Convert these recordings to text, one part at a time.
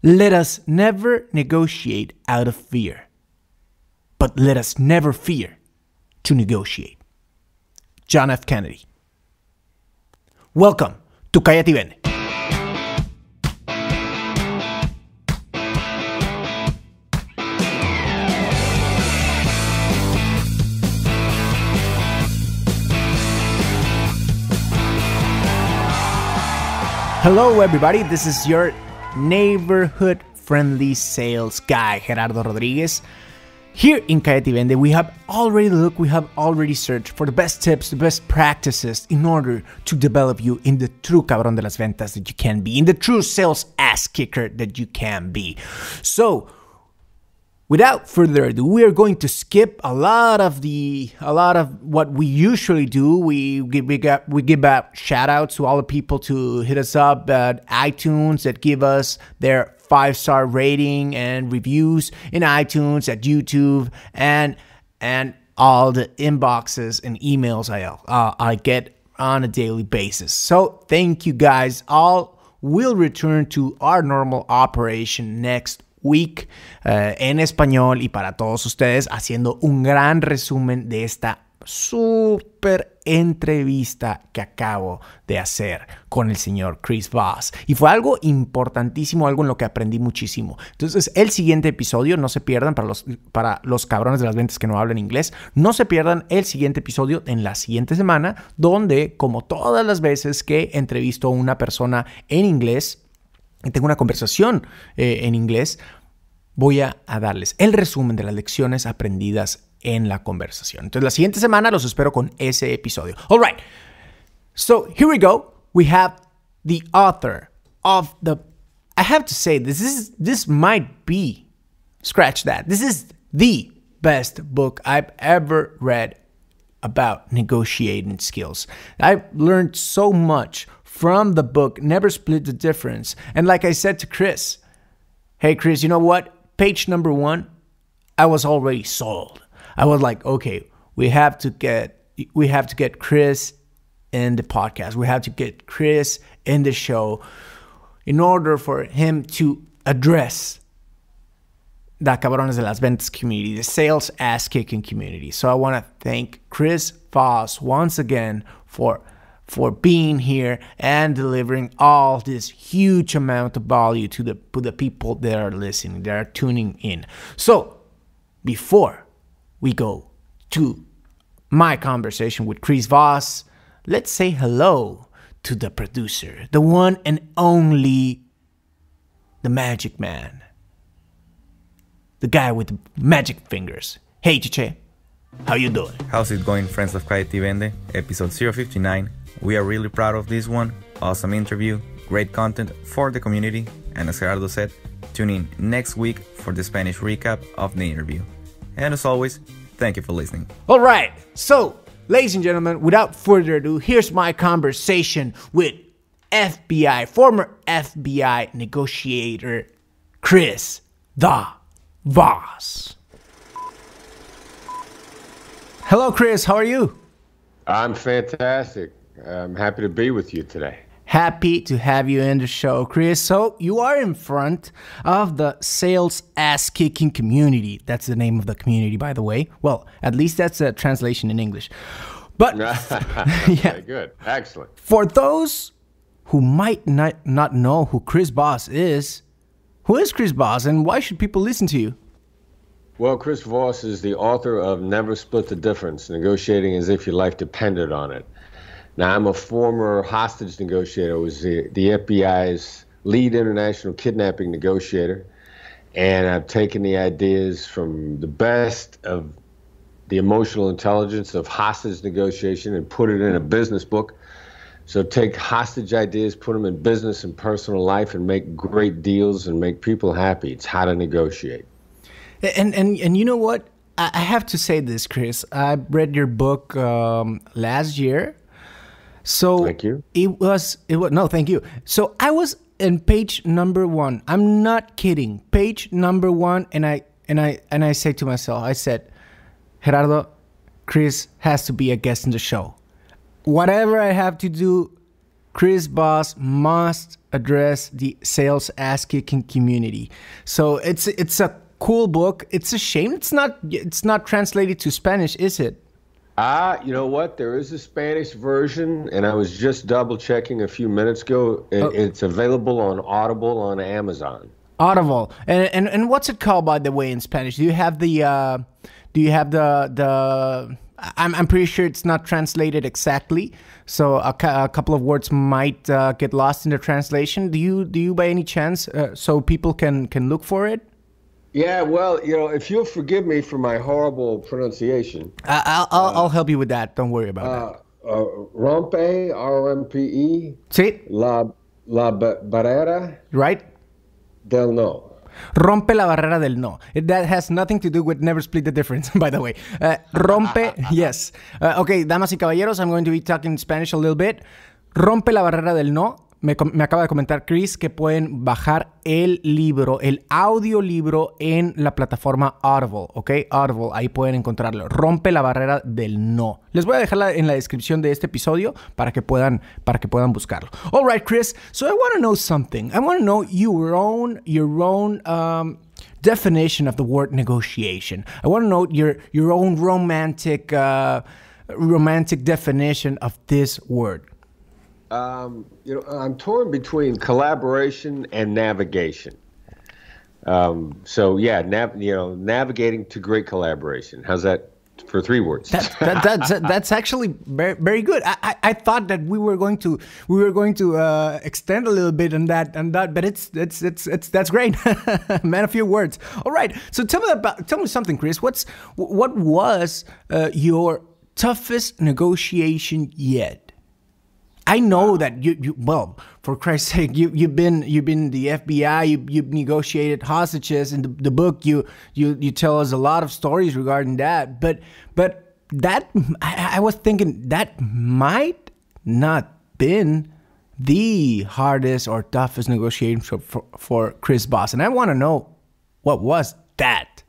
Let us never negotiate out of fear, but let us never fear to negotiate. John F. Kennedy. Welcome to Cállate, Vende. Hello everybody, this is your neighborhood friendly sales guy, Gerardo Rodriguez. Here in Cállate, Vende, we have already searched for the best tips, the best practices in order to develop you in the true cabrón de las ventas that you can be, in the true sales ass kicker that you can be. So, without further ado, we are going to skip a lot of what we usually do. We give out shout outs to all the people to hit us up at iTunes that give us their 5-star rating and reviews in iTunes, at YouTube, and all the inboxes and emails I get on a daily basis. So thank you guys. All will return to our normal operation next week en español y para todos ustedes, haciendo un gran resumen de esta súper entrevista que acabo de hacer con el señor Chris Voss. Y fue algo importantísimo, algo en lo que aprendí muchísimo. Entonces, el siguiente episodio, no se pierdan, para los cabrones de las ventas que no hablan inglés, no se pierdan el siguiente episodio en la siguiente semana, donde, como todas las veces que entrevisto a una persona en inglés, y tengo una conversación en inglés, voy a darles el resumen de las lecciones aprendidas en la conversación. Entonces, la siguiente semana los espero con ese episodio. All right. So, here we go. We have the author of the... I have to say, this might be... Scratch that. This is the best book I've ever read about negotiating skills. I've learned so much from the book, Never Split the Difference. And like I said to Chris, hey, Chris, you know what? Page number 1, I was already sold. I was like, okay, we have to get Chris in the podcast. We have to get Chris in the show in order for him to address the cabrones de las ventas community, the sales ass-kicking community. So I want to thank Chris Voss once again for being here and delivering all this huge amount of value to the people that are listening, that are tuning in. So, before we go to my conversation with Chris Voss, let's say hello to the producer, the one and only, the magic man, the guy with the magic fingers. Hey, Chiche, how you doing? How's it going, friends of Cállate, Vende? Episode 059. We are really proud of this one. Awesome interview, great content for the community, and as Gerardo said, tune in next week for the Spanish recap of the interview. And as always, thank you for listening. All right, so, ladies and gentlemen, without further ado, here's my conversation with former FBI negotiator, Chris Voss. Hello, Chris, how are you? I'm fantastic. I'm happy to be with you today. Happy to have you in the show, Chris. So you are in front of the sales ass-kicking community. That's the name of the community, by the way. Well, at least that's a translation in English. But yeah, good, excellent. For those who might not know who Chris Voss is, who is Chris Voss, and why should people listen to you? Well, Chris Voss is the author of Never Split the Difference, Negotiating as If Your Life Depended on It. Now, I'm a former hostage negotiator. I was the FBI's lead international kidnapping negotiator, and I've taken the ideas from the best of the emotional intelligence of hostage negotiation and put it in a business book. So take hostage ideas, put them in business and personal life, and make great deals and make people happy. It's how to negotiate. And you know what? I have to say this, Chris. I read your book last year. So thank you. It was no, thank you. So I was in page number 1. I'm not kidding. Page number 1, and I say to myself, I said, Gerardo, Chris has to be a guest in the show. Whatever I have to do, Chris Voss must address the sales ass kicking community. So it's a cool book. It's a shame it's not translated to Spanish, is it? You know what? There is a Spanish version, and I was just double checking a few minutes ago. It's available on Audible on Amazon. Audible. And what's it called, by the way, in Spanish? Do you have the I'm pretty sure it's not translated exactly, so a couple of words might get lost in the translation. Do you by any chance, so people can look for it? Yeah, well, if you'll forgive me for my horrible pronunciation, I'll help you with that. Don't worry about that. Rompe, R-O-M-P-E. Sí. La barrera. Right. Del no. Rompe la barrera del no. That has nothing to do with never split the difference, by the way. Rompe, yes. Okay, damas y caballeros, I'm going to be talking in Spanish a little bit. Rompe la barrera del no. Me acaba de comentar Chris que pueden bajar el libro, el audiolibro en la plataforma Audible, ¿ok? Audible, ahí pueden encontrarlo. Rompe la barrera del no. Les voy a dejarla en la descripción de este episodio para que puedan buscarlo. All right, Chris. So I want to know something. I want to know your own definition of the word negotiation. I want to know your own romantic definition of this word. I'm torn between collaboration and navigation. Navigating to great collaboration. How's that for 3 words? That's actually very, very good. I thought that we were going to extend a little bit on that, but it's that's great. Man, a few words. All right. So tell me something, Chris. What was your toughest negotiation yet? I know that well, for Christ's sake, you've been the FBI. You've negotiated hostages. In the book, you tell us a lot of stories regarding that. But that I was thinking that might not been the hardest or toughest negotiation for Chris Voss, and I want to know what was that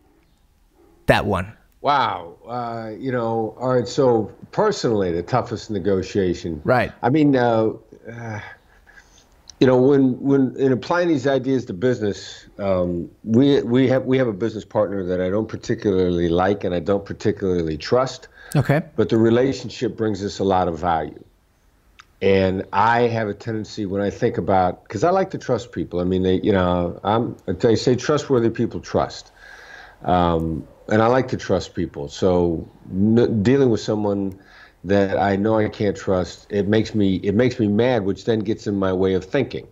one. Wow. All right. So personally, the toughest negotiation. Right. I mean, when in applying these ideas to business, we have a business partner that I don't particularly like and I don't particularly trust. Okay. But the relationship brings us a lot of value. And I have a tendency when I think about, because I like to trust people. I mean, they say trustworthy people trust. And I like to trust people. So dealing with someone that I know I can't trust, it makes me mad, which then gets in my way of thinking.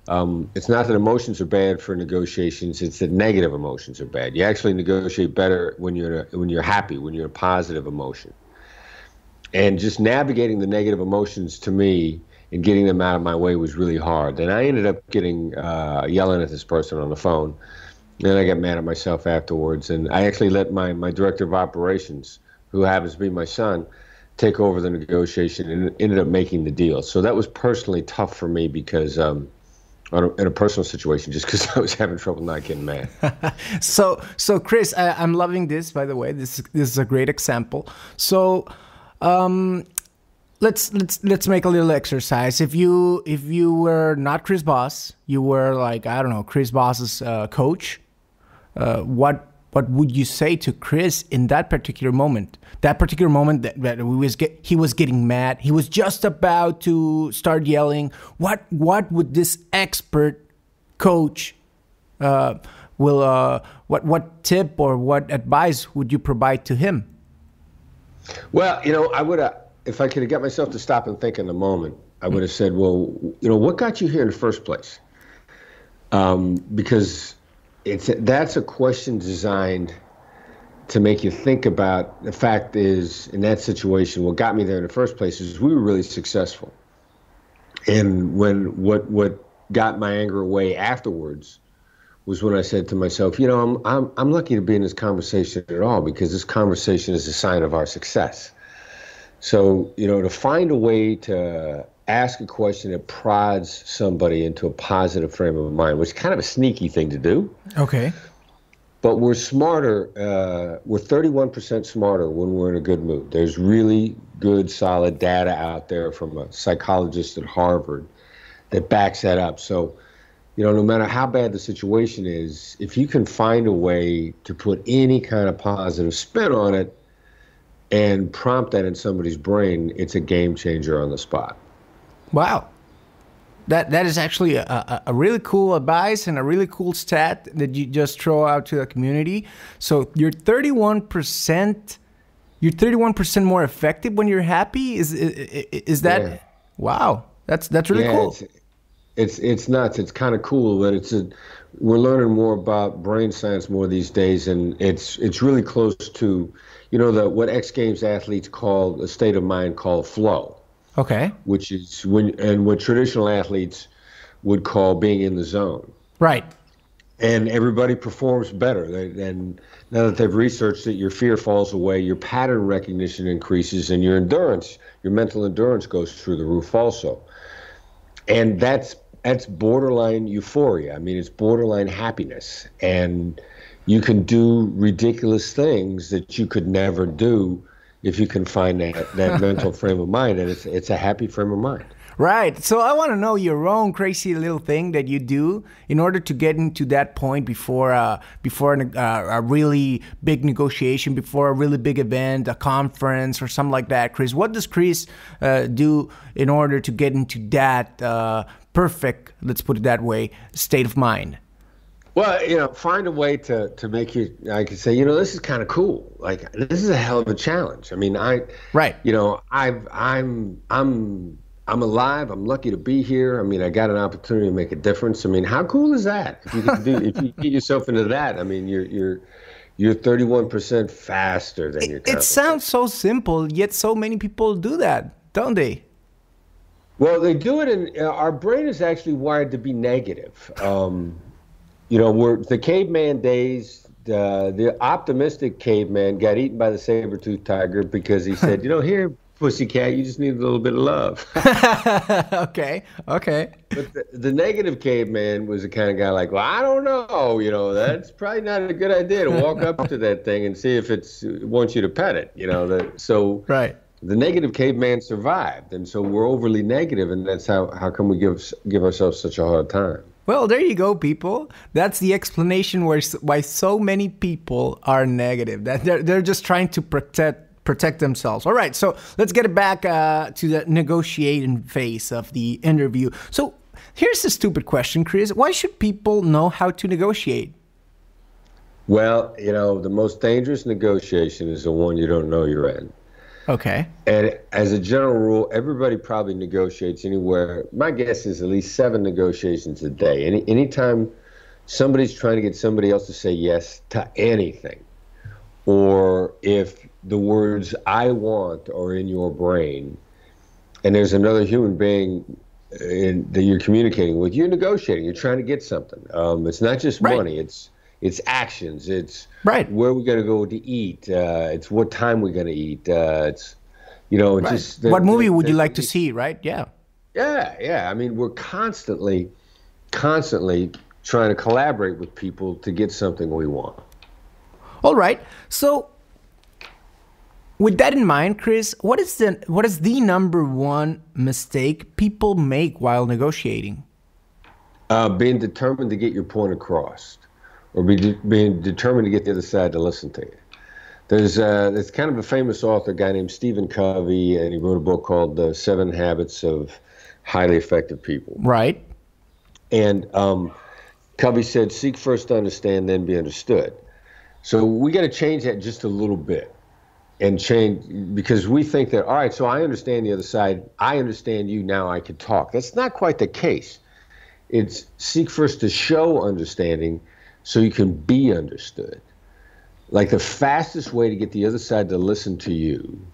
It's not that emotions are bad for negotiations; it's that negative emotions are bad. You actually negotiate better when you're happy, when you're a positive emotion. And just navigating the negative emotions to me and getting them out of my way was really hard. And I ended up getting yelling at this person on the phone. Then I got mad at myself afterwards, and I actually let my director of operations, who happens to be my son, take over the negotiation and ended up making the deal. So that was personally tough for me because in a personal situation, just because I was having trouble not getting mad. So Chris, I'm loving this, by the way. This is a great example. So let's make a little exercise. If you were not Chris Voss, you were like, I don't know, Chris Voss's coach. What would you say to Chris in that particular moment? That particular moment that he was getting mad. He was just about to start yelling. What would this expert coach what tip or what advice would you provide to him? Well, I would have, if I could have got myself to stop and think in the moment, I would have said, well, what got you here in the first place? Because that's a question designed to make you think about. The fact is, in that situation, what got me there in the first place is we were really successful. And what got my anger away afterwards was when I said to myself, I'm lucky to be in this conversation at all, because this conversation is a sign of our success. So, to find a way to ask a question that prods somebody into a positive frame of mind, which is kind of a sneaky thing to do. Okay. But we're smarter. We're 31% smarter when we're in a good mood. There's really good, solid data out there from a psychologist at Harvard that backs that up. So, no matter how bad the situation is, if you can find a way to put any kind of positive spin on it and prompt that in somebody's brain, it's a game changer on the spot. Wow. That is actually a really cool advice and a really cool stat that you just throw out to the community. So you're 31% more effective when you're happy. Is that? Yeah. Wow? That's really cool. It's nuts. It's kind of cool, but we're learning more about brain science more these days, and it's really close to, what X Games athletes call a state of mind called flow. Okay. Which is what traditional athletes would call being in the zone. Right. And everybody performs better. And now that they've researched it, your fear falls away, your pattern recognition increases, and your mental endurance goes through the roof also. And that's borderline euphoria. I mean, it's borderline happiness. And you can do ridiculous things that you could never do if you can find that mental frame of mind. And it's a happy frame of mind. Right. So I want to know your own crazy little thing that you do in order to get into that point before a really big negotiation, before a really big event, a conference or something like that. Chris, what does Chris do in order to get into that perfect, let's put it that way, state of mind? Well, find a way to make you, I could say, this is kind of cool. Like, this is a hell of a challenge. I mean, right. I'm alive. I'm lucky to be here. I mean, I got an opportunity to make a difference. I mean, how cool is that? If you get yourself into that, I mean, you're 31% faster than your competition. It sounds so simple, yet so many people do that, don't they? Well, they do it, and our brain is actually wired to be negative. The caveman days. The optimistic caveman got eaten by the saber-toothed tiger because he said, here, pussycat, you just need a little bit of love. Okay. But the negative caveman was the kind of guy like, well, I don't know, that's probably not a good idea to walk up to that thing and see if it wants you to pet it, Right. The negative caveman survived, and so we're overly negative, and that's how come we give ourselves such a hard time. Well, there you go, people. That's the explanation why so many people are negative. That they're just trying to protect themselves. All right, so let's get it back to the negotiating phase of the interview. So here's a stupid question, Chris. Why should people know how to negotiate? Well, the most dangerous negotiation is the one you don't know you're in. Okay. And as a general rule, everybody probably negotiates anywhere. My guess is at least 7 negotiations a day. Anytime somebody's trying to get somebody else to say yes to anything, or if the words I want are in your brain, and there's another human being that you're communicating with, you're negotiating. You're trying to get something. It's not just money. It's actions. It's where we're going to go to eat. It's what time we're going to eat. It's, just... What movie would you like to see, right? Yeah. Yeah. I mean, we're constantly trying to collaborate with people to get something we want. All right. So with that in mind, Chris, what is the number one mistake people make while negotiating? Being determined to get your point across. Or being determined to get the other side to listen to you. There's kind of a famous author, a guy named Stephen Covey, and he wrote a book called The 7 Habits of Highly Effective People. Right. And Covey said, seek first to understand, then be understood. So we got to change that just a little bit. And change, because we think that, all right, so I understand the other side. I understand you, now I can talk. That's not quite the case. It's seek first to show understanding, so you can be understood. Like, the fastest way to get the other side to listen to you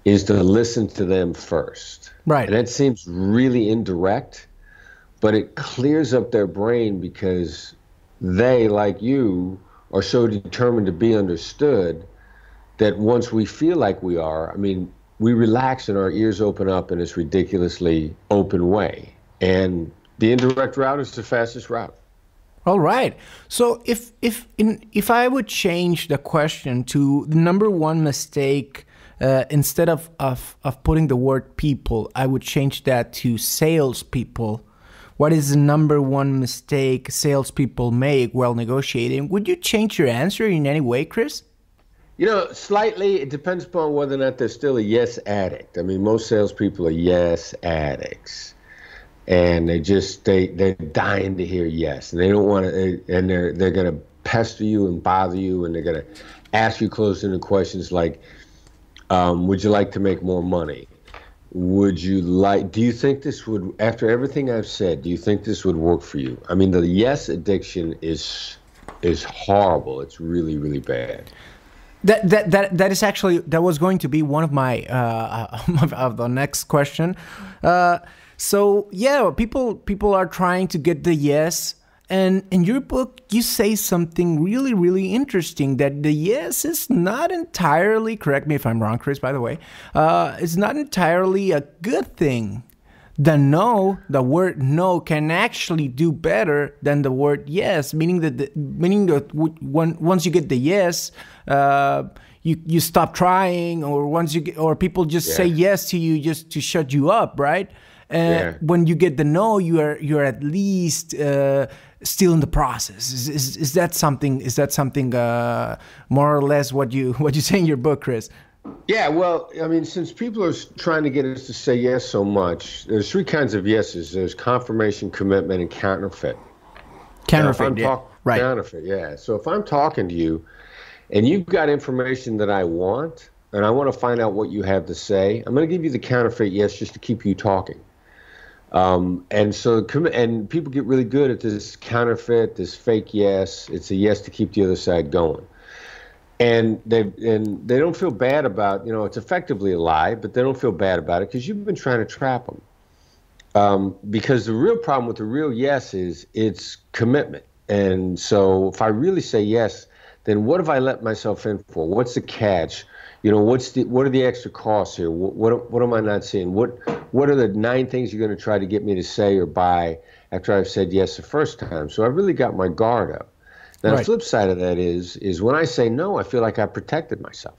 is to listen to them first. Right. And that seems really indirect, but it clears up their brain because they, like you, are so determined to be understood that once we feel like we are, I mean, we relax and our ears open up in this ridiculously open way. And the indirect route is the fastest route. All right. So if I would change the question to the number one mistake, instead of putting the word people, I would change that to salespeople what is the number one mistake salespeople make while negotiating, would you change your answer in any way, Chris? Slightly. It depends upon whether or not they're still a yes addict. I mean, most salespeople are yes addicts, and they're dying to hear yes, and they don't want to, and they're going to pester you and bother you, and they're going to ask you close-ended questions like, would you like to make more money? Do you think this would, after everything I've said, do you think this would work for you? I mean, the yes addiction is horrible. It's really, really bad. That is actually, that was going to be one of my of the next question. So yeah, people are trying to get the yes. And in your book, you say something really, really interesting, that the yes is not entirely, correct me if I'm wrong, Chris, by the way, it's not entirely a good thing. The word no can actually do better than the word yes, meaning that once you get the yes, you stop trying, or people just say yes to you just to shut you up, right? When you get the no, you're at least still in the process. Is that something? More or less what you say in your book, Chris? Yeah, well, I mean, since people are trying to get us to say yes so much, there's three kinds of yeses. There's confirmation, commitment, and counterfeit. Counterfeit, right. Counterfeit, yeah. So if I'm talking to you and you've got information that I want, and I want to find out what you have to say, I'm going to give you the counterfeit yes just to keep you talking. And people get really good at this counterfeit, this fake yes. It's a yes to keep the other side going. And they don't feel bad about, it's effectively a lie, but they don't feel bad about it because you've been trying to trap them. Because the real problem with the real yes is it's commitment. And so if I really say yes, then what have I let myself in for? What's the catch? What are the extra costs here? What am I not seeing? What are the 9 things you're going to try to get me to say or buy after I've said yes the first time? So I've really got my guard up. Now, The flip side of that is when I say no, I feel like I protected myself.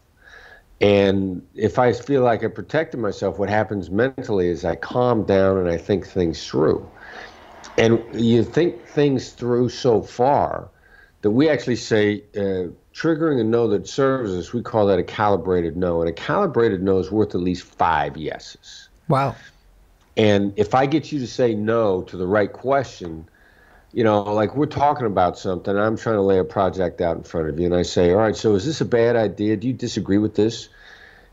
And if I feel like I protected myself, what happens mentally is I calm down and I think things through. And you think things through so far that we actually say, triggering a no that serves us, we call that a calibrated no. And a calibrated no is worth at least 5 yeses. Wow. And if I get you to say no to the right question, like we're talking about something, I'm trying to lay a project out in front of you, and I say, all right, so is this a bad idea? Do you disagree with this?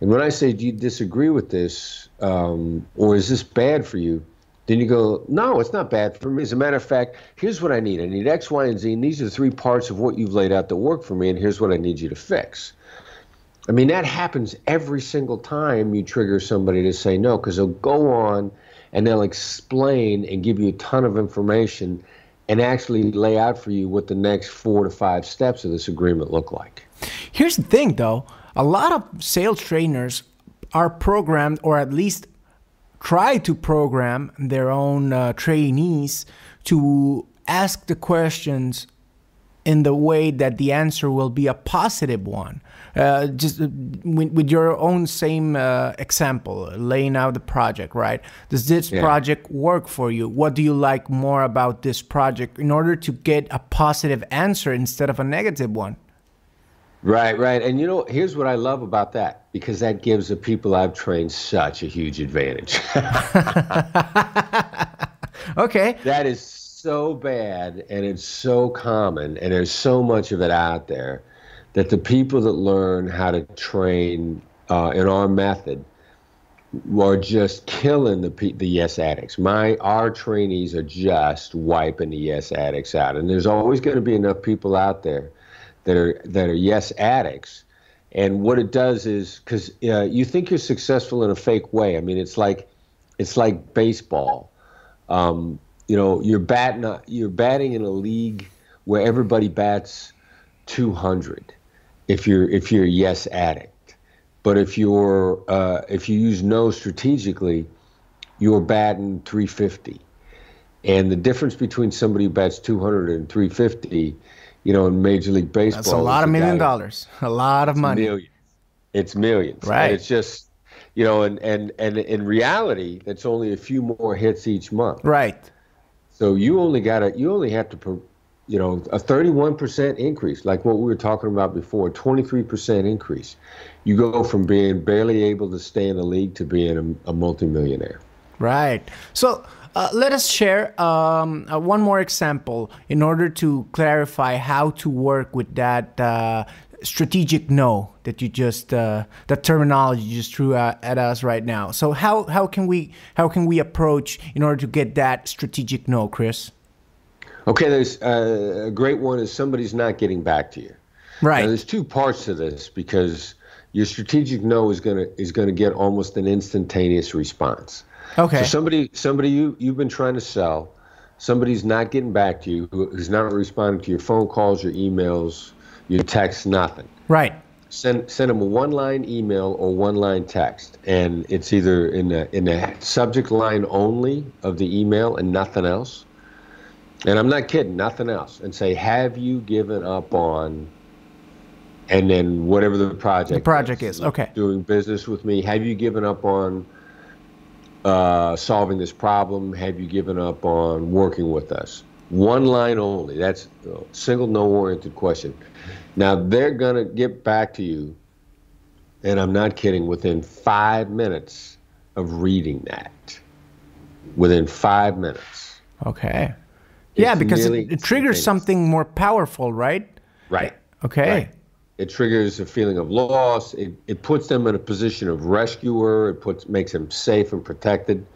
And when I say, do you disagree with this, or is this bad for you? Then you go, no, it's not bad for me. As a matter of fact, here's what I need. I need X, Y, and Z, and these are the 3 parts of what you've laid out that work for me, and here's what I need you to fix. I mean, that happens every single time you trigger somebody to say no, because they'll go on and they'll explain and give you a ton of information and actually lay out for you what the next 4 to 5 steps of this agreement look like. Here's the thing, though. A lot of sales trainers are programmed, or at least try to program their own trainees to ask the questions in the way that the answer will be a positive one. Just with your own same example, laying out the project, right? Does this project work for you? What do you like more about this project, in order to get a positive answer instead of a negative one? Right. And here's what I love about that, because that gives the people I've trained such a huge advantage. Okay. That is so bad, and it's so common, and there's so much of it out there, that the people that learn how to train in our method are just killing the yes addicts. Our trainees are just wiping the yes addicts out, and there's always going to be enough people out there that are yes addicts. And what it does is, because you think you're successful in a fake way. I mean, it's like baseball. You're batting in a league where everybody bats 200. If you're a yes addict, but if you use no strategically, you're batting 350. And the difference between somebody who bats 200 and 350, in Major League Baseball, that's a lot of $1 million, a lot of money. It's millions, right? And it's just, and in reality, that's only a few more hits each month, right? So you only have to, a 31% increase, like what we were talking about before, 23% increase. You go from being barely able to stay in the league to being a multimillionaire. Right. So let us share one more example in order to clarify how to work with that strategic no that you just that terminology you just threw at us right now. So how can we approach in order to get that strategic no, Chris? Okay, there's a great one is somebody's not getting back to you. Right. Now, there's two parts to this because your strategic no is gonna get almost an instantaneous response. Okay. So somebody you've been trying to sell, somebody's not getting back to you, who's not responding to your phone calls, your emails, your texts, nothing. Right. Send them a one-line email or one-line text, and it's either in the subject line only of the email and nothing else. And I'm not kidding, nothing else. And say, have you given up on, and then whatever the project is. Okay. Doing business with me. Have you given up on solving this problem? Have you given up on working with us? One line only. That's a single no-oriented question. Now, they're going to get back to you, and I'm not kidding, within 5 minutes of reading that. Within 5 minutes. Okay. Yeah, because it triggers something more powerful, right? Right. Okay. Right. It triggers a feeling of loss. It puts them in a position of rescuer. It makes them safe and protected.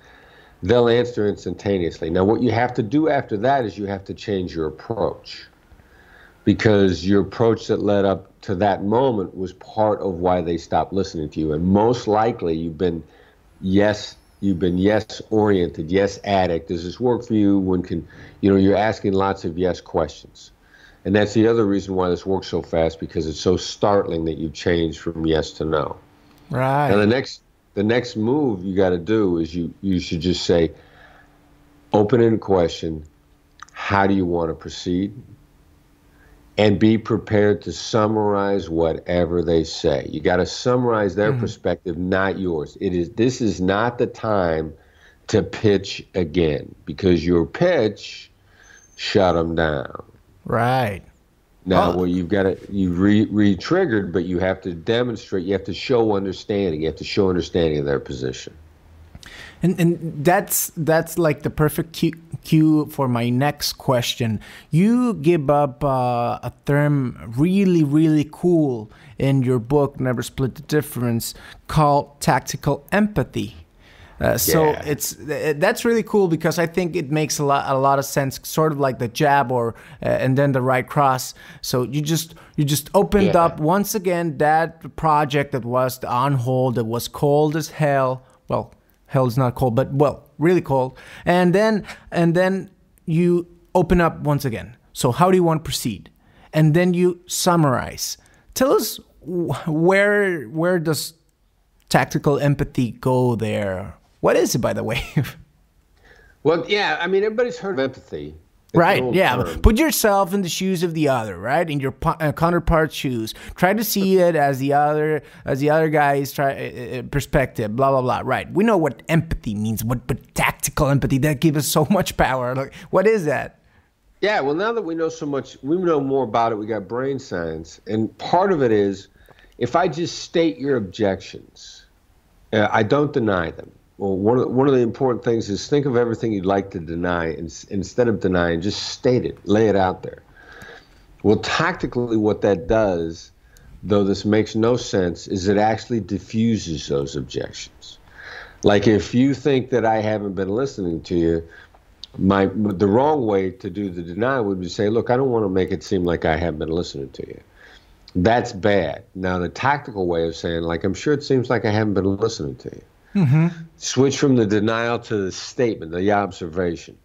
They'll answer instantaneously. Now, what you have to do after that is you have to change your approach, because your approach that led up to that moment was part of why they stopped listening to you. And most likely you've been yes oriented, yes addict. Does this work for you? You're asking lots of yes questions. And that's the other reason why this works so fast, because it's so startling that you've changed from yes to no. Right. Now the next move you got to do is you should just say, open-ended question, how do you want to proceed? And be prepared to summarize whatever they say. You got to summarize their perspective, not yours. This is not the time to pitch again, because your pitch shut them down. Right. Now, you've re-triggered, but you have to demonstrate, you have to show understanding. You have to show understanding of their position. And that's like the perfect cue for my next question. You give up a term really, really cool in your book, Never Split the Difference, called tactical empathy. So that's really cool, because I think it makes a lot of sense, sort of like the jab and then the right cross. So you just opened up once again that project that was on hold, that was cold as hell. Well, hell is not cold, but really cold. And then you open up once again. So how do you want to proceed? And then you summarize. Tell us where does tactical empathy go there? What is it, by the way? Well, yeah, I mean, everybody's heard of empathy. It's right, yeah. Put yourself in the shoes of the other, right? In your counterpart's shoes. Try to see it as the other guy's perspective, blah, blah, blah. Right. We know what empathy means, but tactical empathy, that gives us so much power. Like, what is that? Yeah, well, now that we know so much, we know more about it, we got brain science. And part of it is, if I just state your objections, I don't deny them. Well, one of the important things is think of everything you'd like to deny, and instead of denying, just state it, lay it out there. Well, tactically what that does, though this makes no sense, is it actually diffuses those objections. Like if you think that I haven't been listening to you, the wrong way to do the denial would be to say, look, I don't want to make it seem like I haven't been listening to you. That's bad. Now, the tactical way of saying, like, I'm sure it seems like I haven't been listening to you. Mm-hmm. Switch from the denial to the statement, the observation.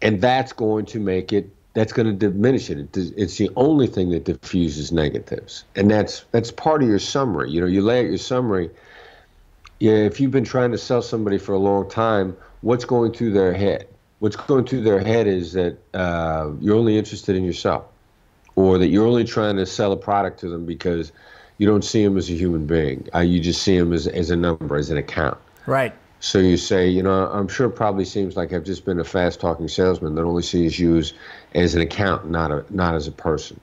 And that's going to diminish it. It's the only thing that diffuses negatives. And that's part of your summary. You lay out your summary. Yeah, if you've been trying to sell somebody for a long time, what's going through their head? What's going through their head is that you're only interested in yourself, or that you're only trying to sell a product to them because you don't see them as a human being. You just see them as a number, as an account. Right. So you say, you know, I'm sure it probably seems like I've just been a fast-talking salesman that only sees you as an account, not as a person.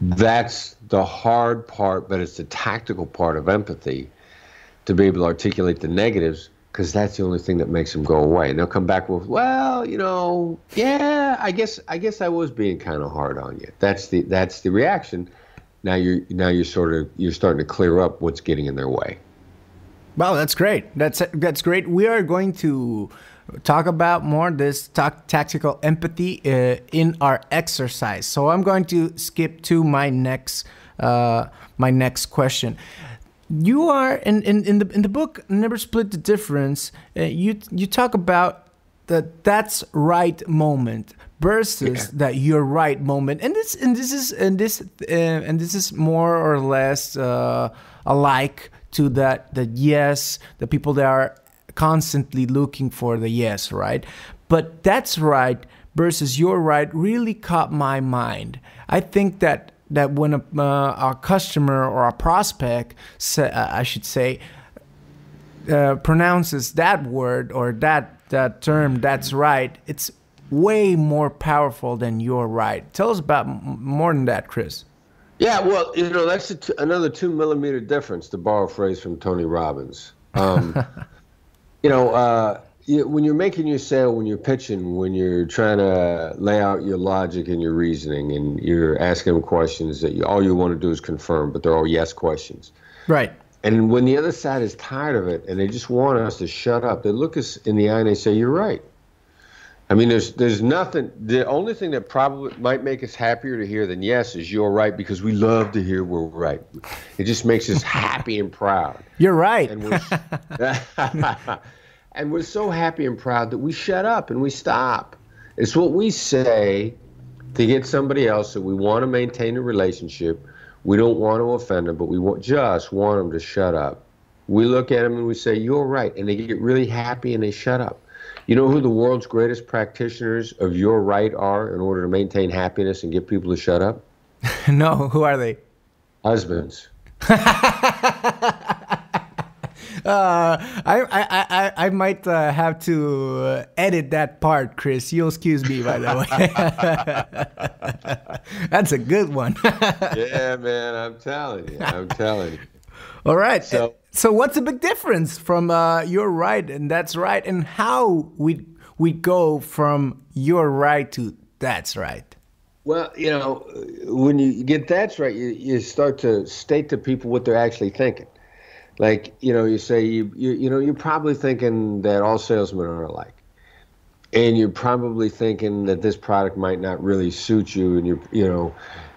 That's the hard part, but it's the tactical part of empathy, to be able to articulate the negatives, because that's the only thing that makes them go away. And they'll come back with, well, you know, yeah, I guess I was being kind of hard on you. That's the reaction. Now you're starting to clear up what's getting in their way. Well, that's great. That's great. We are going to talk about more this tactical empathy in our exercise. So I'm going to skip to my next question. You are in the book Never Split the Difference. You talk about that's right moment versus that you're right moment, and this is more or less alike to that yes, the people that are constantly looking for the yes, right? But that's right versus you're right really caught my mind. I think that when a customer or a prospect, pronounces that word or that term, that's right, it's way more powerful than you're right. Tell us about more than that, Chris. Yeah, well, you know, that's another 2 millimeter difference, to borrow a phrase from Tony Robbins. You know, when you're making your sale, when you're pitching, when you're trying to lay out your logic and your reasoning, and you're asking them questions that all you want to do is confirm, but they're all yes questions. Right. And when the other side is tired of it and they just want us to shut up, they look us in the eye and they say, you're right. I mean, there's nothing. The only thing that probably might make us happier to hear than yes is you're right, because we love to hear we're right. It just makes us happy and proud. You're right. And we're so happy and proud that we shut up and we stop. It's what we say to get somebody else, that we want to maintain a relationship. We don't want to offend them, but we just want them to shut up. We look at them and we say, you're right. And they get really happy and they shut up. You know who the world's greatest practitioners of you're right are in order to maintain happiness and get people to shut up? No, who are they? Husbands. I might have to edit that part, Chris. You'll excuse me, by the way. That's a good one. Yeah, man, I'm telling you. All right. So what's the big difference from you're right and that's right, and how we go from you're right to that's right? Well, you know, when you get that's right, you start to state to people what they're actually thinking. Like, you know, you say, you know, you're probably thinking that all salesmen are alike. And you're probably thinking that this product might not really suit you, and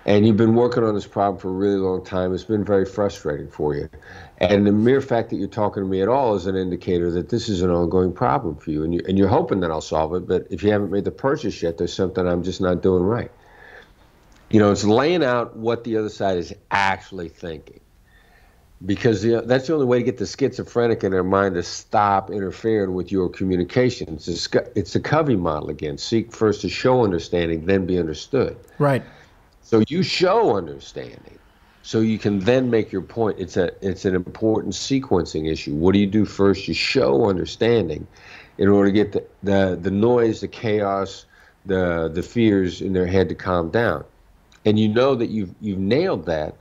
and you've been working on this problem for a really long time. It's been very frustrating for you. And the mere fact that you're talking to me at all is an indicator that this is an ongoing problem for you. And you're hoping that I'll solve it, but if you haven't made the purchase yet, there's something I'm just not doing right. You know, it's laying out what the other side is actually thinking. Because that's the only way to get the schizophrenic in their mind to stop interfering with your communication. It's the Covey model again. Seek first to show understanding, then be understood. Right. So you show understanding, so you can then make your point. It's an important sequencing issue. What do you do first? You show understanding in order to get the noise, the chaos, the fears in their head to calm down. And you know that you've nailed that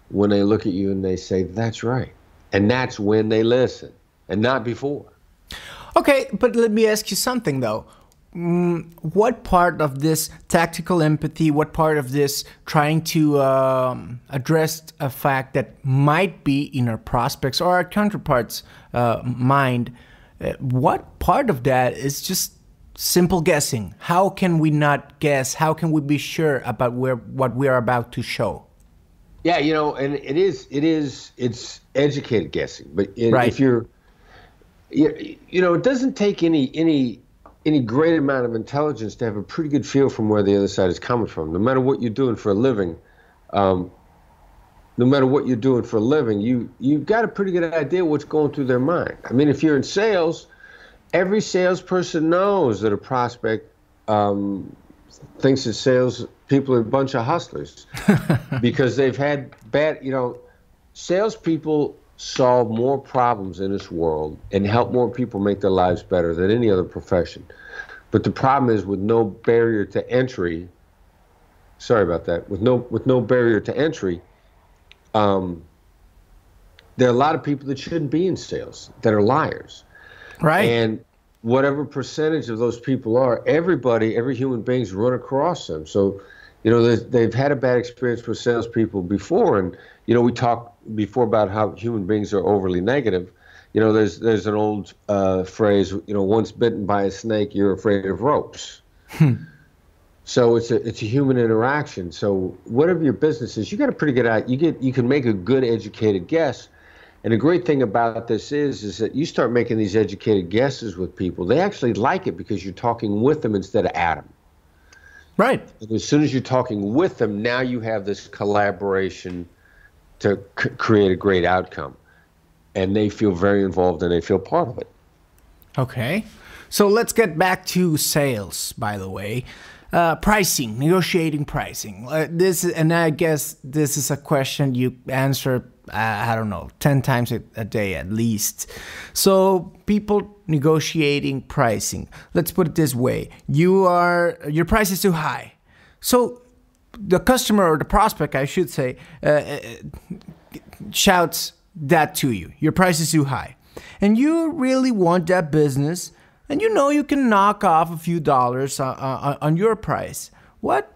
when they look at you and they say, that's right. And that's when they listen, and not before. Okay, but let me ask you something, though. What part of this tactical empathy, what part of this trying to address a fact that might be in our prospects or our counterparts' mind, what part of that is just simple guessing? How can we not guess? How can we be sure about what we are about to show? Yeah, you know, and it's educated guessing, but right. If you're, you know, it doesn't take any great amount of intelligence to have a pretty good feel from where the other side is coming from. No matter what you're doing for a living, you've got a pretty good idea what's going through their mind. I mean, if you're in sales, every salesperson knows that a prospect thinks that sales people are a bunch of hustlers because they've had bad, you know, salespeople solve more problems in this world and help more people make their lives better than any other profession. But the problem is, with no barrier to entry, sorry about that, with no barrier to entry, there are a lot of people that shouldn't be in sales, that are liars. Right. And whatever percentage of those people are, every human being's run across them. So, they've had a bad experience with salespeople before. And, we talked before about how human beings are overly negative. There's an old phrase, once bitten by a snake, you're afraid of ropes. So it's a human interaction. So whatever your business is, you got a pretty good idea. You can make a good educated guess. And the great thing about this is that you start making these educated guesses with people. They actually like it because you're talking with them instead of at them. Right. And as soon as you're talking with them, now you have this collaboration to create a great outcome. And they feel very involved and they feel part of it. Okay. So let's get back to sales, by the way. Pricing, negotiating pricing. And I guess this is a question you answer, I don't know, 10 times a day at least. So people negotiating pricing. Let's put it this way. Your price is too high. So the customer, or the prospect, I should say, shouts that to you. Your price is too high. And you really want that business, and you can knock off a few dollars on your price. What's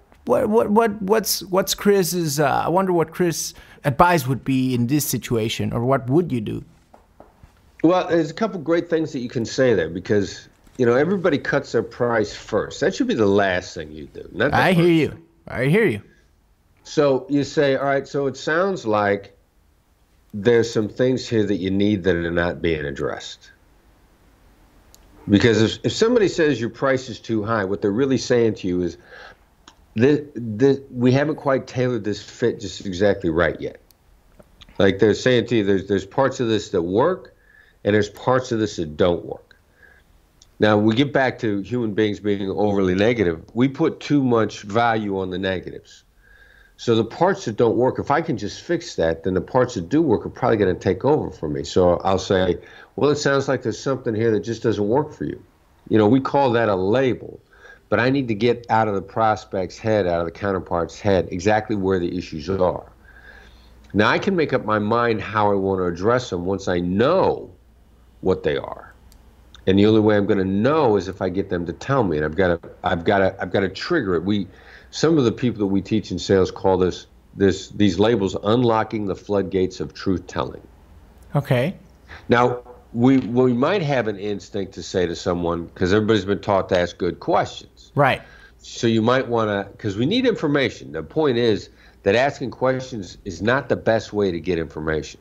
Chris's? I wonder what Chris' advice would be in this situation, or what would you do? Well, there's a couple great things that you can say there, because everybody cuts their price first. That should be the last thing you do. Not the I first hear you. thing. I hear you. So you say, all right, so it sounds like there's some things here that you need that are not being addressed. Because if somebody says your price is too high, what they're really saying to you is, we haven't quite tailored this fit just exactly right yet. Like they're saying to you, there's parts of this that work, and there's parts of this that don't work. Now, we get back to human beings being overly negative. We put too much value on the negatives. So the parts that don't work, if I can just fix that, then the parts that do work are probably going to take over for me. So I'll say, well, it sounds like there's something here that just doesn't work for you. We call that a label. But I need to get out of the prospect's head, out of the counterpart's head, exactly where the issues are. Now, I can make up my mind how I want to address them once I know what they are. And the only way I'm going to know is if I get them to tell me. And I've got to trigger it. Some of the people that we teach in sales call these labels unlocking the floodgates of truth telling. Okay. Now, we might have an instinct to say to someone, because everybody's been taught to ask good questions. Right. So you might want to, because we need information. The point is that asking questions is not the best way to get information.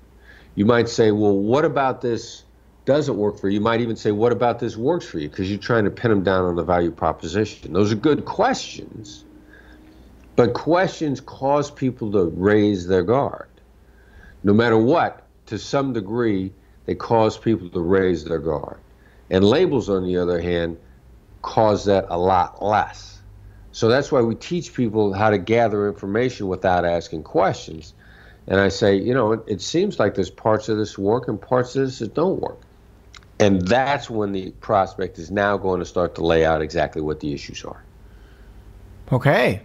You might say, well, what about this doesn't work for you? You might even say, what about this works for you? Because you're trying to pin them down on the value proposition. Those are good questions, but questions cause people to raise their guard. No matter what, to some degree, they cause people to raise their guard. And labels, on the other hand, cause that a lot less. So that's why we teach people how to gather information without asking questions. And I say, it seems like there's parts of this work and parts of this that don't work. And that's when the prospect is now going to start to lay out exactly what the issues are. Okay.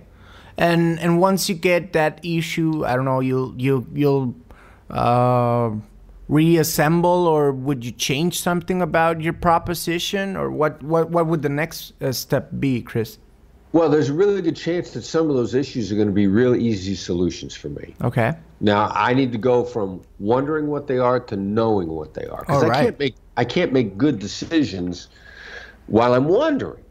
And once you get that issue, I don't know, you'll reassemble, or would you change something about your proposition, or what would the next step be, Chris? Well, there's a really good chance that some of those issues are going to be real easy solutions for me. Okay. Now, I need to go from wondering what they are to knowing what they are. Because I can't make good decisions while I'm wondering.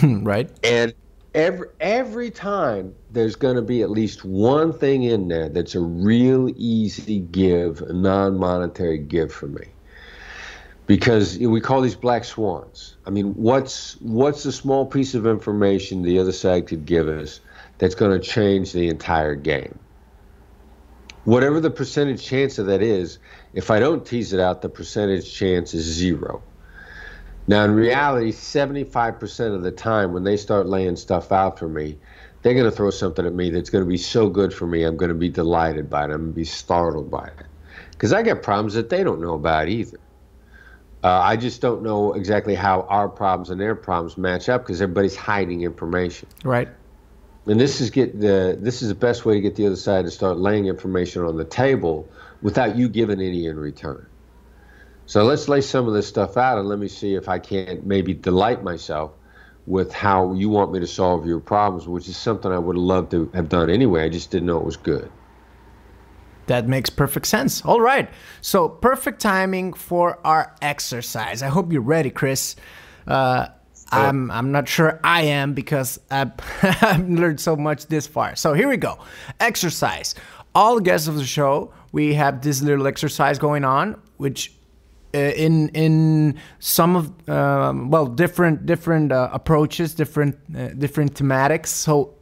Right. And every time there's going to be at least one thing in there that's a real easy give, a non-monetary give for me. Because we call these black swans. I mean, what's the small piece of information the other side could give us that's going to change the entire game? Whatever the percentage chance of that is, if I don't tease it out, the percentage chance is 0. Now, in reality, 75% of the time when they start laying stuff out for me, they're going to throw something at me that's going to be so good for me, I'm going to be delighted by it. I'm going to be startled by it. because I got problems that they don't know about either. I just don't know exactly how our problems and their problems match up because everybody's hiding information. Right. And this is the best way to get the other side to start laying information on the table without you giving any in return. So let's lay some of this stuff out and let me see if I can't maybe delight myself with how you want me to solve your problems, which is something I would have loved to have done anyway. I just didn't know it was good. That makes perfect sense. All right. So perfect timing for our exercise. I hope you're ready, Chris. I'm not sure I am because I've learned so much this far. So here we go. Exercise. All guests of the show, we have this little exercise going on, which in some of different approaches, different thematics. So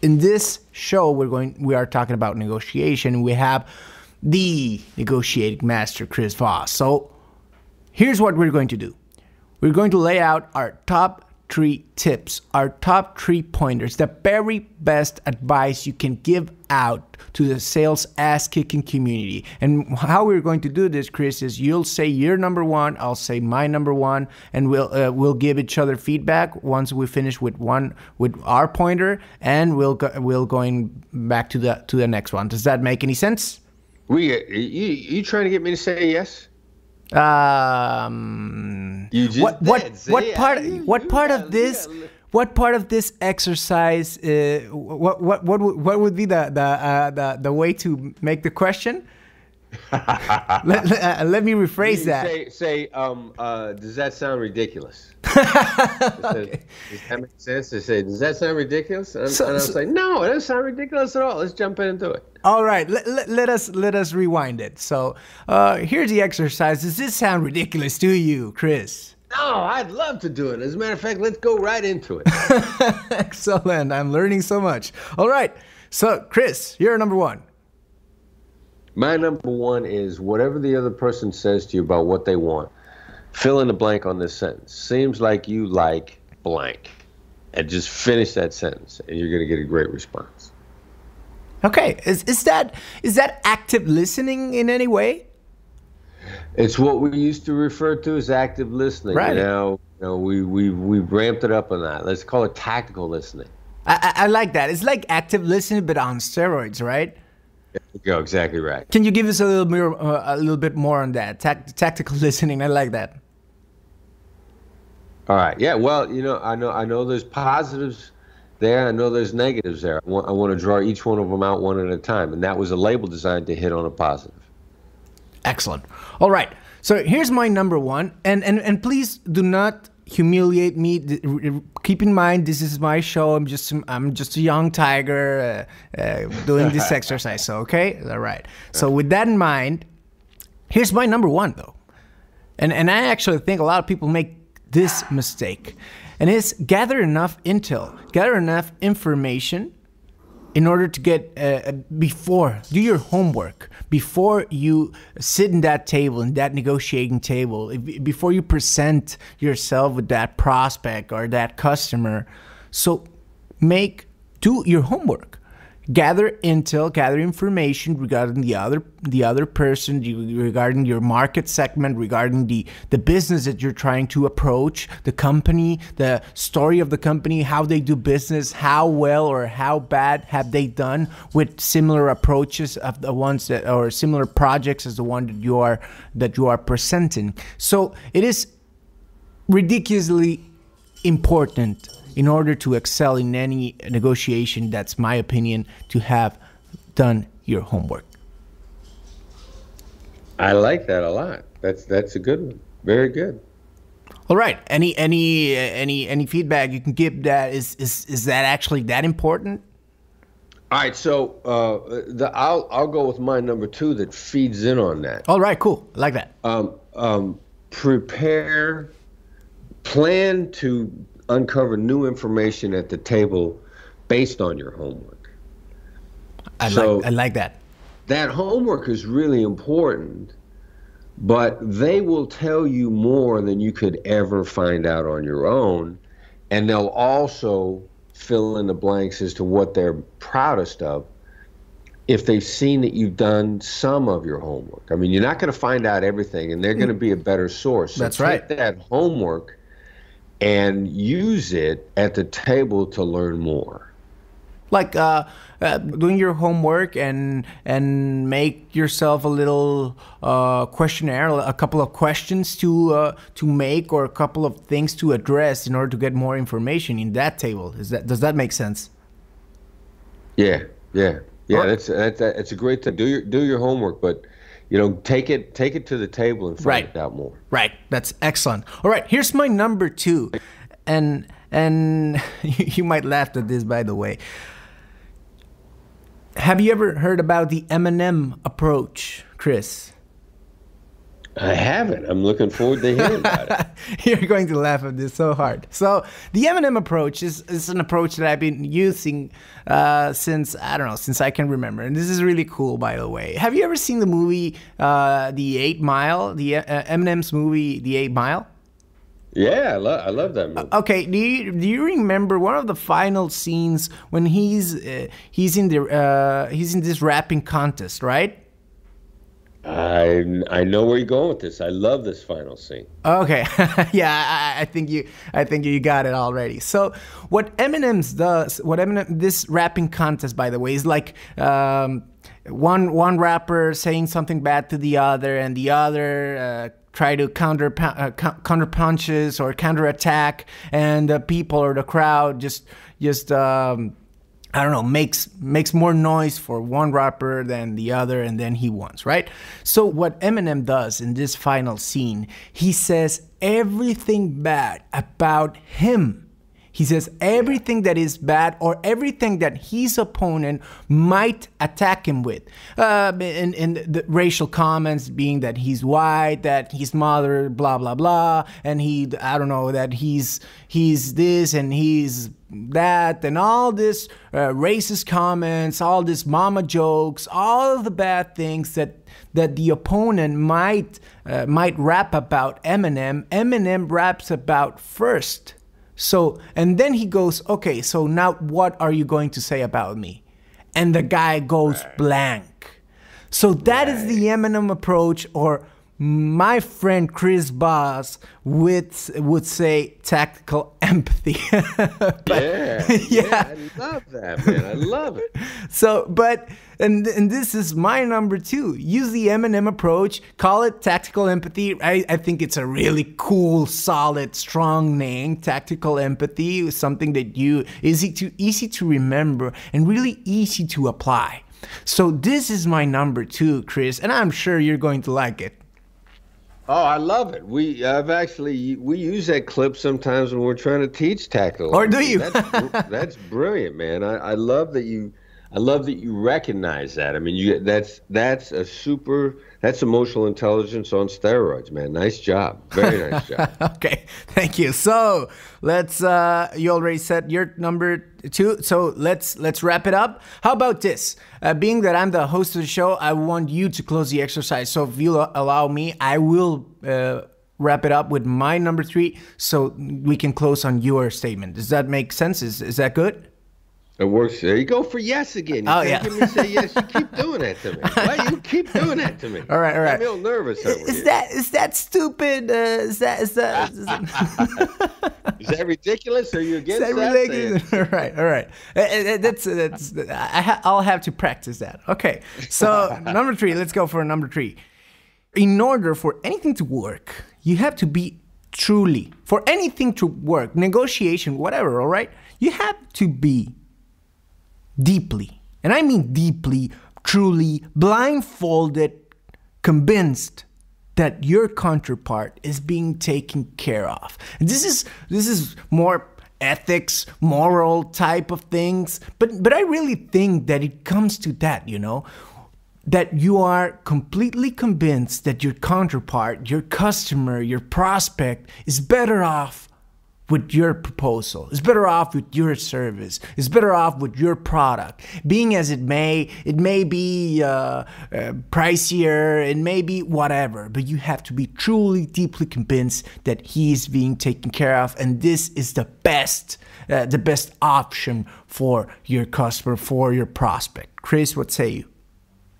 in this show, we are talking about negotiation. We have the negotiating master, Chris Voss. So here's what we're going to do. We're going to lay out our top 3 tips, our top 3 pointers, the very best advice you can give out to the sales ass-kicking community. And how we're going to do this, Chris, is you'll say your number 1, I'll say my number 1, and we'll give each other feedback once we finish with our pointer, and we'll going back to the next one. Does that make any sense? You trying to get me to say yes? You just what part of this exercise? What would be the way to make the question? let me rephrase that. Say, does that sound ridiculous? Okay. Does that make sense? To say, does that sound ridiculous? And I'll say, no, it doesn't sound ridiculous at all. Let's jump into it. All right, let us rewind it. So here's the exercise. Does this sound ridiculous to you, Chris? No, I'd love to do it. As a matter of fact, let's go right into it. Excellent. I'm learning so much. All right. So, Chris, you're number 1. My number 1 is whatever the other person says to you about what they want. Fill in the blank on this sentence. Seems like you like blank. And just finish that sentence, and you're going to get a great response. Okay. Is that active listening in any way? It's what we used to refer to as active listening. Right. We've ramped it up on that. Let's call it tactical listening. I like that. It's like active listening, but on steroids, right? There you go. Exactly right. Can you give us a little bit more on that tactical listening? I like that. All right. Yeah. Well, I know there's positives there. I know there's negatives there. I want to draw each one of them out one at a time, and that was a label designed to hit on a positive. Excellent. All right. So here's my number 1, and please do not humiliate me. Keep in mind, this is my show. I'm just a young tiger doing this exercise. So okay, all right. So with that in mind, here's my number 1 though, and I actually think a lot of people make this mistake, and it's gather enough intel, gather enough information in order to get do your homework before you sit in that table, in that negotiating table, before you present yourself with that prospect or that customer. So do your homework. Gather intel, gather information regarding the other person, regarding your market segment, regarding the business that you're trying to approach, the company, the story of the company, how they do business, how well or how bad have they done with similar approaches of the ones or similar projects as the one that you are presenting. So it is ridiculously important in order to excel in any negotiation. That's my opinion, to have done your homework. I like that a lot. That's a good one. Very good. All right. Any feedback you can give? That is that actually that important? All right. So I'll go with my number 2 that feeds in on that. All right. Cool. I like that. Plan to uncover new information at the table based on your homework. I like that. That homework is really important, but they will tell you more than you could ever find out on your own, and they'll also fill in the blanks as to what they're proudest of. if they've seen that you've done some of your homework. I mean, you're not going to find out everything, and they're going to be a better source. So That's right. Take that homework and use it at the table to learn more. Like doing your homework and make yourself a little questionnaire, a couple of questions to make, or a couple of things to address in order to get more information in that table. Does that make sense? Yeah. That's a great thing. Do your homework, but take it to the table and find out more. Right. That's excellent. All right. Here's my number 2, and you might laugh at this, by the way. Have you ever heard about the M&M approach, Chris? I haven't. I'm looking forward to hearing about it. You're going to laugh at this so hard. So the M&M approach is an approach that I've been using since I can remember. And this is really cool, by the way. Have you ever seen the movie The 8 Mile? The M&M's movie, The 8 Mile? Yeah, I love that movie. Okay, do you remember one of the final scenes when he's in this rapping contest, right? I know where you're going with this. I love this final scene. Okay, yeah, I think you got it already. So what this rapping contest, by the way, is like one rapper saying something bad to the other, and the other try to counter punches or counter attack, and the people or the crowd just makes more noise for one rapper than the other, and then he wins, right? So what Eminem does in this final scene, he says everything bad about him. He says everything that is bad, or everything that his opponent might attack him with. In the racial comments being that he's white, that his mother, blah, blah, blah, and that he's this and he's that, and all this racist comments, all this mama jokes, all of the bad things that the opponent might rap about Eminem. Eminem raps about first. So, and then he goes, okay, so now what are you going to say about me? And the guy goes blank. So that is the Eminem approach, or my friend Chris Voss would say tactical empathy. Yeah, I love that, man. I love it. So, and this is my number 2. Use the Eminem approach. Call it tactical empathy. I think it's a really cool, solid, strong name. Tactical empathy is something that easy to remember and really easy to apply. So this is my number 2, Chris, and I'm sure you're going to like it. Oh, I love it. We use that clip sometimes when we're trying to teach tactical. Or do you? That's brilliant, man. I love that you recognize that. I mean, that's emotional intelligence on steroids, man. Nice job. Very nice job. Okay, thank you. So let's. You already said your number 2. So let's wrap it up. How about this? Being that I'm the host of the show, I want you to close the exercise. So if you allow me, I will wrap it up with my number 3, so we can close on your statement. Does that make sense? Is that good? It works. There you go for yes again. You can't give me say yes. You keep doing that to me. Why you keep doing that to me? All right. I'm a little nervous over here. Is that stupid? Is that Is that ridiculous? Are you against that? Ridiculous? All right. I'll have to practice that. Okay. So number 3. Let's go for number 3. In order for anything to work, you have to be truly, for anything to work, negotiation, whatever. All right. You have to be deeply, and I mean deeply, truly, blindfolded, convinced that your counterpart is being taken care of. And this is more ethics, moral type of things, but I really think that it comes to that, that you are completely convinced that your counterpart, your customer, your prospect is better off with your proposal, is better off with your service, is better off with your product. Being as it may be pricier, it may be whatever, but you have to be truly, deeply convinced that he is being taken care of, and this is the best option for your customer, for your prospect. Chris, what say you?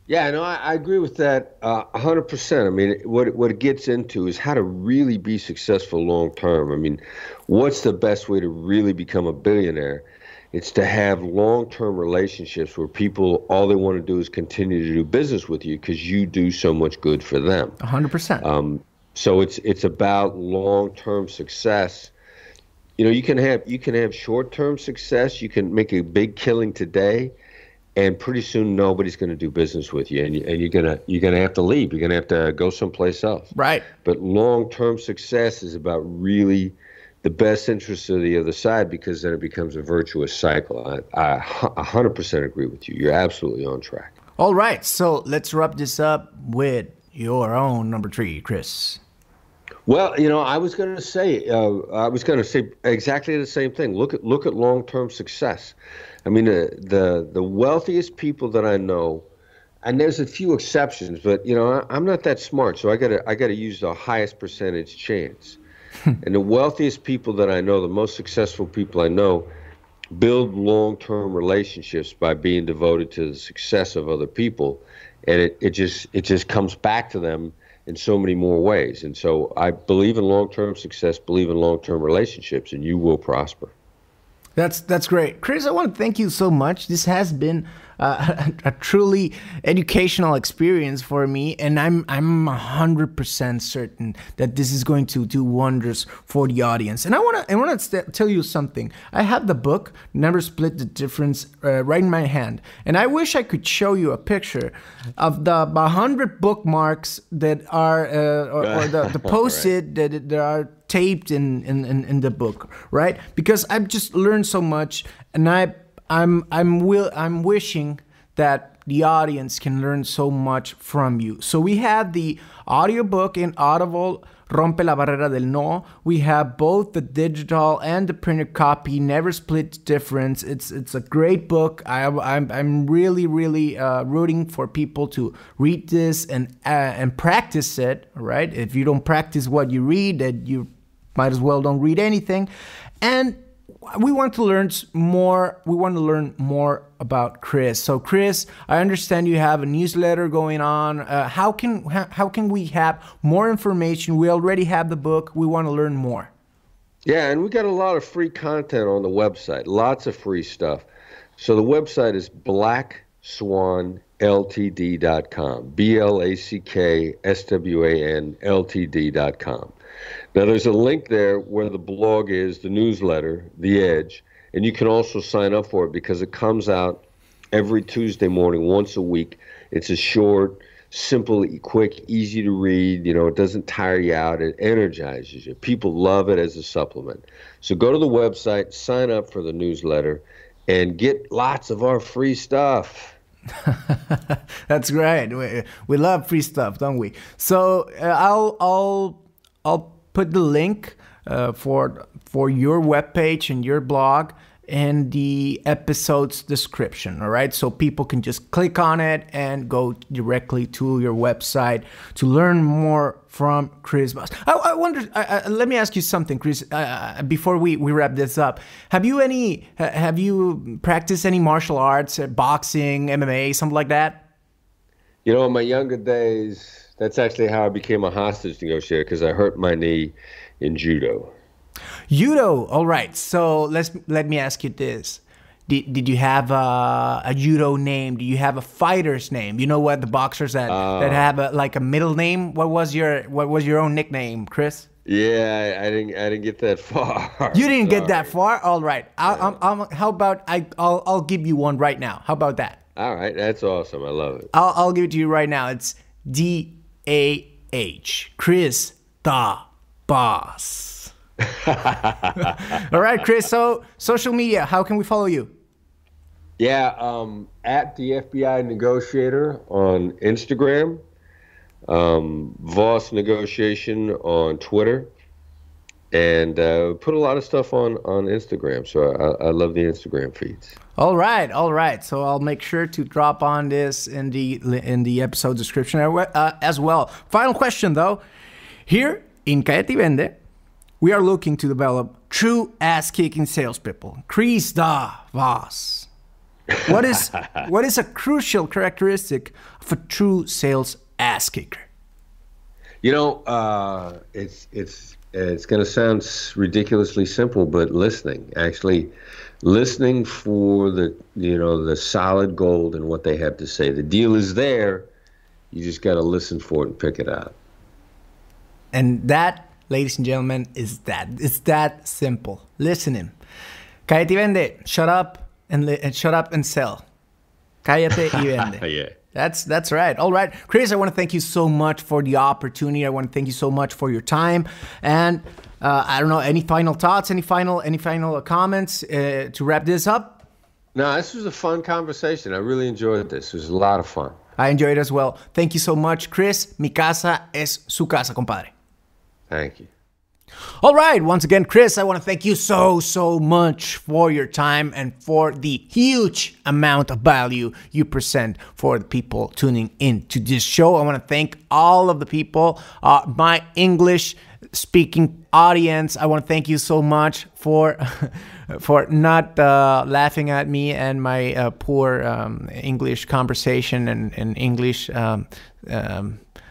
Yeah, no, I agree with that 100%. I mean, what it gets into is how to really be successful long term. I mean, what's the best way to really become a billionaire? It's to have long-term relationships where people, all they want to do is continue to do business with you because you do so much good for them. 100%. So it's about long-term success. You know, you can have short-term success. You can make a big killing today, and pretty soon nobody's going to do business with you, and you're gonna have to leave. You're gonna have to go someplace else. Right. But long-term success is about really the best interest of the other side, because then it becomes a virtuous cycle. I 100% agree with you. You're absolutely on track. All right, so let's wrap this up with your own number 3, Chris. Well, you know, I was going to say exactly the same thing. Look at long-term success. I mean, the wealthiest people that I know, and there's a few exceptions, but you know, I'm not that smart, so I gotta use the highest percentage chance. And the wealthiest people that I know, the most successful people I know, build long-term relationships by being devoted to the success of other people, and it just comes back to them in so many more ways. And so I believe in long-term success, believe in long-term relationships, and you will prosper. That's great. Chris, I want to thank you so much. This has been a truly educational experience for me, and I'm 100% certain that this is going to do wonders for the audience. And I want to tell you something. I have the book Never Split the Difference right in my hand, and I wish I could show you a picture of the 100 bookmarks that are or the post-it that are taped in the book, right? Because I've just learned so much, and I'm wishing that the audience can learn so much from you. So we have the audiobook in Audible, Rompe la Barrera del No. We have both the digital and the printed copy, Never Split the Difference. It's a great book. I'm really rooting for people to read this and practice it, right? If you don't practice what you read, then you might as well don't read anything. And we want to learn more. We want to learn more about Chris. So, Chris, I understand you have a newsletter going on. How can we have more information? We already have the book. We want to learn more. Yeah, and we got a lot of free content on the website. Lots of free stuff. So the website is blackswanltd.com. BLACKSWANLTD.com. Now, there's a link there where the blog is, the newsletter, The Edge, and you can also sign up for it because it comes out every Tuesday morning, once a week. It's a short, simple, quick, easy to read. You know, it doesn't tire you out. It energizes you. People love it as a supplement. So go to the website, sign up for the newsletter, and get lots of our free stuff. That's great. We love free stuff, don't we? So I'll put the link for your webpage and your blog in the episode's description, all right? So people can just click on it and go directly to your website to learn more from Chris Voss. I wonder, let me ask you something, Chris, before we wrap this up. Have you practiced any martial arts, boxing, MMA, something like that? You know, in my younger days, that's actually how I became a hostage negotiator, because I hurt my knee in judo. Judo, all right. So let me ask you this: Did you have a judo name? Do you have a fighter's name? You know what, the boxers that have a middle name. What was your own nickname, Chris? Yeah, I didn't get that far. You didn't get that far. All right. How about I'll give you one right now. How about that? All right, that's awesome. I love it. I'll give it to you right now. It's DAH. Chris the Boss. All right, Chris. So social media, how can we follow you? Yeah, at the FBI Negotiator on Instagram, Voss Negotiation on Twitter, and put a lot of stuff on Instagram. So I love the Instagram feeds. All right. So I'll make sure to drop on this in the episode description as well. Final question though, here in Cállate, Vende, we are looking to develop true ass-kicking salespeople. Chris Voss. What is a crucial characteristic of a true sales ass kicker? You know, it's going to sound ridiculously simple, but listening, actually listening for the solid gold and what they have to say. The deal is there. You just got to listen for it and pick it out. And that, ladies and gentlemen, it's that simple. Listening. Cállate y vende. Shut up and sell. Cállate y vende. Yeah. That's right. All right. Chris, I want to thank you so much for the opportunity. I want to thank you so much for your time. And I don't know, any final thoughts, any final comments to wrap this up? No, this was a fun conversation. I really enjoyed this. It was a lot of fun. I enjoyed it as well. Thank you so much, Chris. Mi casa es su casa, compadre. Thank you. All right. Once again, Chris, I want to thank you so much for your time and for the huge amount of value you present for the people tuning in to this show. I want to thank all of the people, my English speaking audience. I want to thank you so much for not laughing at me and my poor English conversation and English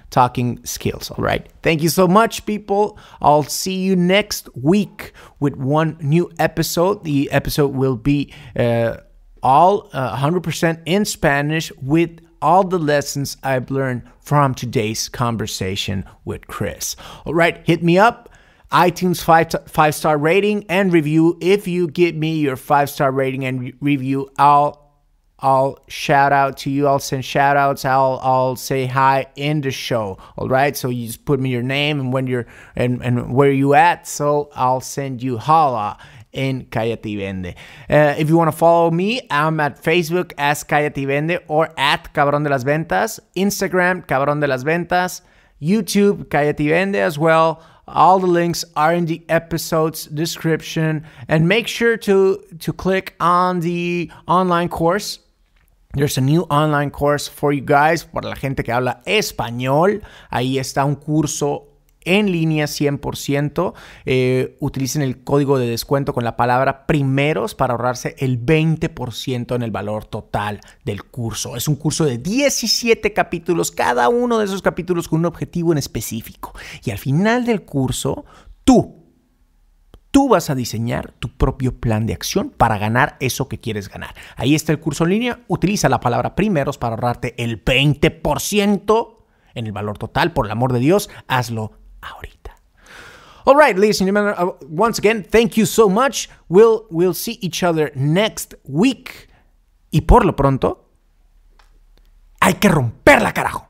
talking skills. All right. Thank you so much, people. I'll see you next week with one new episode. The episode will be all 100% in Spanish with all the lessons I've learned from today's conversation with Chris. All right. Hit me up. iTunes 5-star rating and review. If you give me your 5-star rating and review, I'll shout out to you. I'll send shout outs. I'll say hi in the show. All right. So you just put me your name and when you're and where you at. So I'll send you holla in Cállate y Vende. If you want to follow me, I'm at Facebook as Cállate y Vende or at Cabrón de las Ventas. Instagram, Cabrón de las Ventas. YouTube, Cállate y Vende as well. All the links are in the episode's description. And make sure to click on the online course. There's a new online course for you guys, para la gente que habla español. Ahí está un curso en línea 100%. Utilicen el código de descuento con la palabra primeros para ahorrarse el 20% en el valor total del curso. Es un curso de 17 capítulos, cada uno de esos capítulos con un objetivo en específico. Y al final del curso, tú vas a diseñar tu propio plan de acción para ganar eso que quieres ganar. Ahí está el curso en línea. Utiliza la palabra primeros para ahorrarte el 20% en el valor total. Por el amor de Dios, hazlo ahorita. All right, ladies and gentlemen, once again, thank you so much. We'll see each other next week. Y por lo pronto, hay que romperla, carajo.